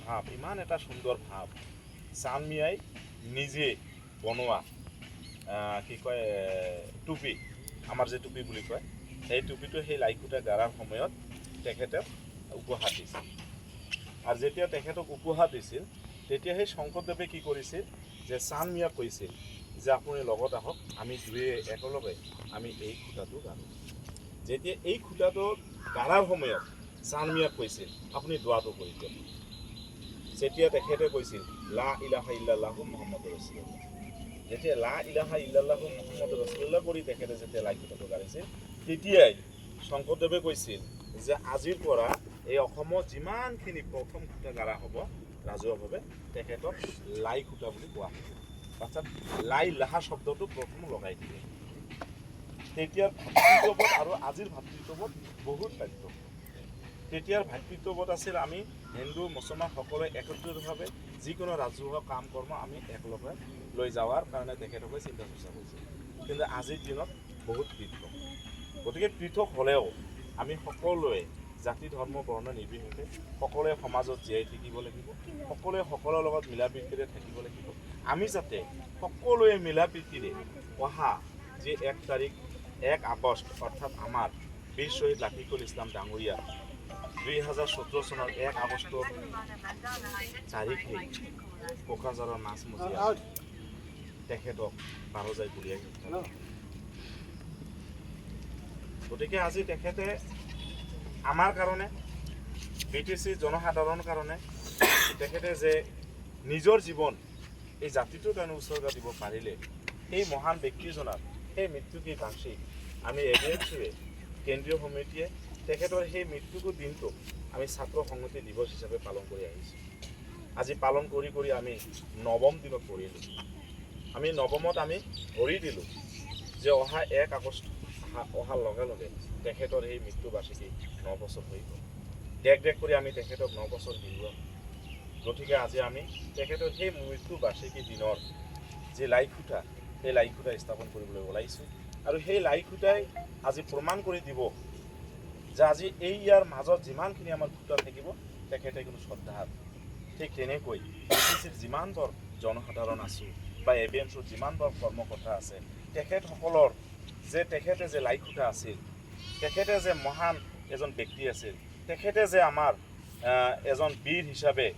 ভাৱ, ইমান এটা সুন্দৰ ভাৱ, চান্দ মিয়াই নিজে বনোৱা কি কয় টুপি, আমাৰ যে টুপি বুলি কয়, সেই টুপিটো সেই লাইখুটা গাৰাৰ সময়ত তেখেতে উপহাৰ দিছিল। আৰু যেতিয়া তেখেতক উপহাৰ দিছিল, তেতিয়া সেই শংকৰদেৱে কি কৰিছিল, যে চান্দ মিয়াক কৈছিল যে আপুনি লগত আহক, আমি দুয়ে একেলগে আমি এই খুঁটাটো গাঢ়ো। যেতিয়া এই খুঁটাটো গাঢ়াৰ সময়ত চান্দ মিয়াক কৈছিল আপুনি দোৱাটো কৰি দিয়ক, যেতিয়া তেখেতে কৈছিল লা ইলাহা ইল্লাল্লাহু মুহাম্মাদুৰ ৰাছুলুল্লাহ, যেতিয়া লা ইলাহা ইল্লাল্লাহু মুহাম্মাদুৰ ৰাছুলুল্লাহ কৰি তেখেতে যেতিয়া লাই খুঁটাটো গাঢ়িছিল, তেতিয়াই শংকৰদেৱে কৈছিল যে আজিৰ পৰা এই অসমত যিমানখিনি প্ৰথম খুঁটা গাঢ়া হ'ব ৰাজহুৱাভাৱে, তেখেতক লাই খুঁটা বুলি কোৱা হ'ব। অৰ্থাৎ লাই লাহা শব্দটো প্ৰথম লগাই দিয়ে। তেতিয়াৰ ভাতৃত্ববোধ আৰু আজিৰ ভাতৃত্ববোধ বহুত পাৰ্থক্য। তেতিয়াৰ ভাতৃত্ববোধ আছিল আমি হিন্দু মুছলমান সকলোৱে একত্ৰিতভাৱে যিকোনো ৰাজহুৱা কাম কৰ্ম আমি একেলগে লৈ যাৱাৰ কাৰণে তেখেতসকলে চিন্তা চৰ্চা কৰিছিল। কিন্তু আজিৰ দিনত বহুত পৃথক। গতিকে পৃথক হ'লেও আমি সকলোৱে জাতি ধৰ্ম বৰ্ণ নিৰ্বিশেষে সকলোৱে সমাজত জীয়াই থাকিব লাগিব, সকলোৱে সকলোৰে লগত মিলা প্ৰীতিৰে থাকিব লাগিব। আমি যাতে সকলোৱে মিলা প্ৰীতিৰে অহা যে 1 আগষ্ট অৰ্থাৎ আমাৰ বীৰ শ্বহীদ লাকিকুল ইছলাম ডাঙৰীয়া 2017 চনৰ 1 আগষ্টৰ তাৰিখে কোকৰাঝাৰৰ মাছমজিয়াত তেখেতক 12 জাই গুলীয়াই হত্যা কৰে। গতিকে আজি তেখেতে আমাৰ কাৰণে, BTC জনসাধাৰণৰ কাৰণে তেখেতে যে নিজৰ জীৱন এই জাতিটোৰ কাৰণে উৎসৰ্গা দিব পাৰিলে, সেই মহান ব্যক্তিজনৰ সেই মৃত্যুকে বাঞ্চি আমি এবিএমচিয়ে কেন্দ্ৰীয় সমিতিয়ে তেখেতৰ সেই মৃত্যুকো দিনটো আমি ছাত্ৰ সংহতি দিৱস হিচাপে পালন কৰি আহিছোঁ। আজি পালন কৰি কৰি আমি 9ম দিনত পৰিলোঁ। আমি 9মত আমি ধৰি দিলোঁ যে অহা 1 আগষ্ট অহাৰ লগে লগে তেখেতৰ সেই মৃত্যু বাৰ্ষিকী 9 বছৰ হৈ গ'ল। দেখ কৰি আমি তেখেতক 9 বছৰ দিলোঁ। গতিকে আজি আমি তেখেতৰ সেই মৃত্যু বাৰ্ষিকী দিনৰ যে লাই খুঁটা, সেই লাই খুঁটা স্থাপন কৰিবলৈ ওলাইছোঁ। আৰু সেই লাই খুঁটাই আজি প্ৰমাণ কৰি দিব যে আজি এই ইয়াৰ মাজত যিমানখিনি আমাৰ খুঁটা থাকিব তেখেতে কোনো শ্ৰদ্ধাৰ। ঠিক তেনেকৈ BTCৰ যিমানবোৰ জনসাধাৰণ আছোঁ বা ABMCৰ যিমানবোৰ কৰ্মকৰ্তা আছে, তেখেতসকলৰ যে তেখেতে যে লাই খুঁটা আছিল, তেখেতে যে মহান এজন ব্যক্তি আছিল, তেখেতে যে আমাৰ এজন বীৰ হিচাপে